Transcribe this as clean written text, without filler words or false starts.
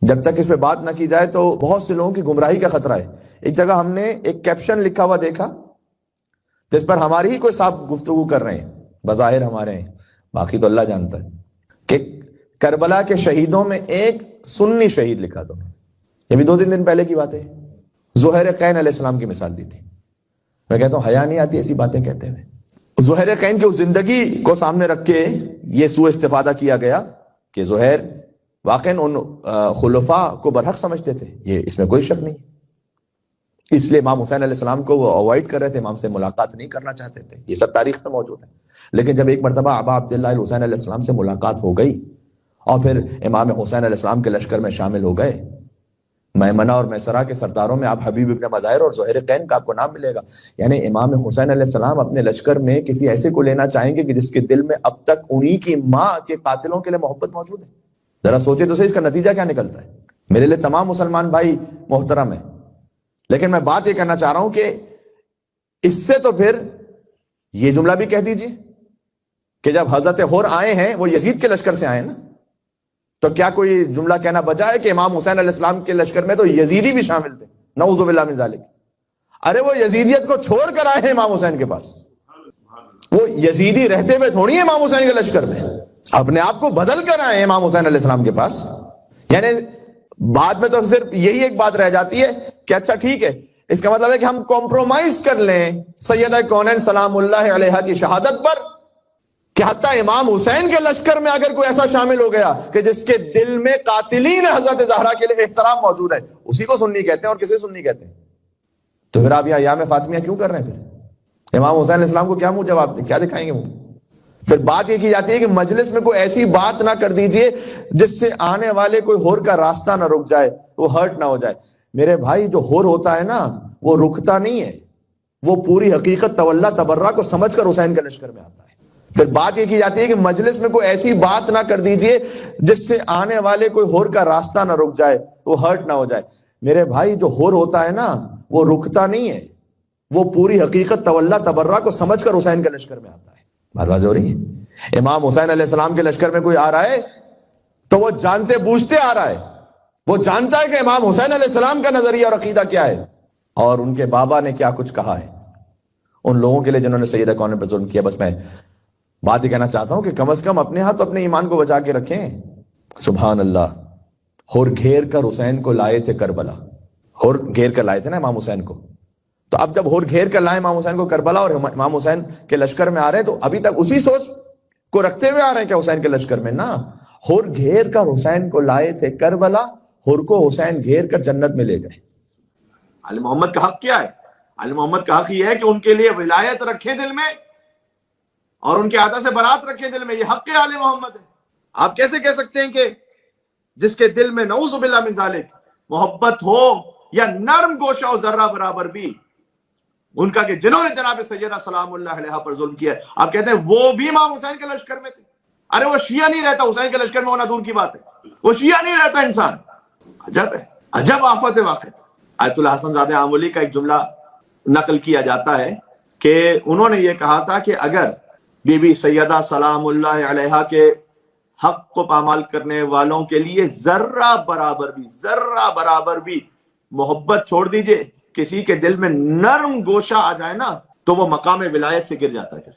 جب تک اس پہ بات نہ کی جائے تو بہت سے لوگوں کی گمراہی کا خطرہ ہے۔ ایک جگہ ہم نے ایک کیپشن لکھا ہوا دیکھا جس پر ہماری ہی کوئی صاحب گفتگو کر رہے ہیں، بظاہر ہمارے ہیں، باقی تو اللہ جانتا ہے، کہ کربلا کے شہیدوں میں ایک سنی شہید لکھا تھا۔ یہ بھی 2-3 دن پہلے کی بات ہے۔ زہیر قین علیہ السلام کی مثال دی تھی۔ میں کہتا ہوں حیا نہیں آتی ایسی باتیں کہتے ہوئے۔ زہیر قین کی اس زندگی کو سامنے رکھ کے یہ سوء استفادہ کیا گیا کہ زہیر واقعاً ان خلفاء کو برحق سمجھتے تھے، یہ اس میں کوئی شک نہیں، اس لیے امام حسین علیہ السلام کو وہ اوائڈ کر رہے تھے، امام سے ملاقات نہیں کرنا چاہتے تھے، یہ سب تاریخ میں موجود ہے۔ لیکن جب ایک مرتبہ ابا عبداللہ الحسین علیہ السلام سے ملاقات ہو گئی اور پھر امام حسین علیہ السلام کے لشکر میں شامل ہو گئے، میمنہ اور میسرہ کے سرداروں میں آپ حبیب ابن مظاہر اور زہیر قین کا آپ کو نام ملے گا۔ یعنی امام حسین علیہ السلام اپنے لشکر میں کسی ایسے کو لینا چاہیں گے کہ جس کے دل میں اب تک انہی کی ماں کے قاتلوں کے لیے محبت موجود ہے۔ ذرا سوچے تو صحیح اس کا نتیجہ کیا نکلتا ہے۔ میرے لیے تمام مسلمان بھائی محترم ہیں، لیکن میں بات یہ کرنا چاہ رہا ہوں کہ اس سے تو پھر یہ جملہ بھی کہہ دیجئے کہ جب حضرت حر آئے ہیں وہ یزید کے لشکر سے آئے نا، تو کیا کوئی جملہ کہنا بجا ہے کہ امام حسین علیہ السلام کے لشکر میں تو یزیدی بھی شامل تھے، نعوذ باللہ من ذالک۔ ارے وہ یزیدیت کو چھوڑ کر آئے ہیں امام حسین کے پاس، وہ یزیدی رہتے ہوئے تھوڑی ہیں امام حسین کے لشکر میں، اپنے آپ کو بدل کر آئے ہیں امام حسین علیہ السلام کے پاس۔ یعنی بعد میں تو صرف یہی ایک بات رہ جاتی ہے کہ اچھا ٹھیک ہے، اس کا مطلب ہے کہ ہم کمپرومائز کر لیں سیدہ کونین سلام اللہ علیہا کی شہادت پر، کہ حتیٰ امام حسین کے لشکر میں اگر کوئی ایسا شامل ہو گیا کہ جس کے دل میں قاتلین حضرت زہرا کے لیے احترام موجود ہے، اسی کو سنی کہتے ہیں اور کسے سنی کہتے ہیں؟ تو پھر آپ یہ ایام فاطمیہ کیوں کر رہے ہیں؟ پھر امام حسین علیہ السلام کو کیا منہ جواب دیں، کیا دکھائیں گے وہ؟ پھر بات یہ کی جاتی ہے کہ مجلس میں کوئی ایسی بات نہ کر دیجئے جس سے آنے والے کوئی ہور کا راستہ نہ رک جائے، وہ ہرٹ نہ ہو جائے۔ میرے بھائی جو ہور ہوتا ہے نا وہ رکتا نہیں ہے، وہ پوری حقیقت تولا تبرہ کو سمجھ کر حسین کے لشکر میں آتا ہے۔ پھر بات یہ کی جاتی ہے کہ مجلس میں کوئی ایسی بات نہ کر دیجئے جس سے آنے والے کوئی ہور کا راستہ نہ رک جائے، وہ ہرٹ نہ ہو جائے۔ میرے بھائی جو ہور ہوتا ہے نا وہ رکتا نہیں ہے، وہ پوری حقیقت تولا تبرہ کو سمجھ کر حسین کے لشکر میں آتا ہے۔ بات واضح ہو رہی ہے؟ امام حسین علیہ السلام کے لشکر میں کوئی آ رہا ہے تو وہ جانتے بوجھتے آ رہا ہے، وہ جانتا ہے کہ امام حسین علیہ السلام کا نظریہ اور عقیدہ کیا ہے اور ان کے بابا نے کیا کچھ کہا ہے ان لوگوں کے لیے جنہوں نے سیدہ کونین پر ظلم کیا۔ بس میں بات یہ کہنا چاہتا ہوں کہ کم از کم اپنے ہاتھ اپنے ایمان کو بچا کے رکھیں۔ سبحان اللہ، ہور گھیر کر حسین کو لائے تھے کربلا، ہور گھیر کر لائے تھے نا امام حسین کو، تو اب جب ہور گھیر کر لائے امام حسین کو کربلا اور امام حسین کے لشکر میں آ رہے ہیں تو ابھی تک اسی سوچ کو رکھتے ہوئے آ رہے ہیں کہ حسین کے لشکر میں نا، ہور گھیر کر حسین کو لائے تھے کربلا، ہور کو حسین گھیر کر جنت میں لے گئے۔ آل محمد کا حق کیا ہے؟ آل محمد کا حق یہ ہے کہ ان کے لیے ولایت رکھیں دل میں اور ان کے عہدہ سے برات رکھیں دل میں، یہ حق آل محمد ہے۔ آپ کیسے کہہ سکتے ہیں کہ جس کے دل میں نعوذ باللہ من ذالک محبت ہو یا نرم گوشہ ہو ذرہ برابر بھی ان کا، کہ جنہوں نے جناب سیدہ سلام اللہ علیہا پر ظلم کیا ہے، آپ کہتے ہیں وہ بھی امام حسین کے لشکر میں تھے؟ ارے وہ شیعہ نہیں رہتا، حسین کے لشکر میں ہونا دور کی بات ہے، وہ شیعہ نہیں رہتا انسان۔ عجب ہے، عجب آفت ہے واقع۔ آیت اللہ حسن زادہ آمولی کا ایک جملہ نقل کیا جاتا ہے کہ انہوں نے یہ کہا تھا کہ اگر بی بی سیدہ سلام اللہ علیہا کے حق کو پامال کرنے والوں کے لیے ذرہ برابر بھی محبت چھوڑ دیجئے، کسی کے دل میں نرم گوشہ آ جائے نا تو وہ مقام ولایت سے گر جاتا ہے۔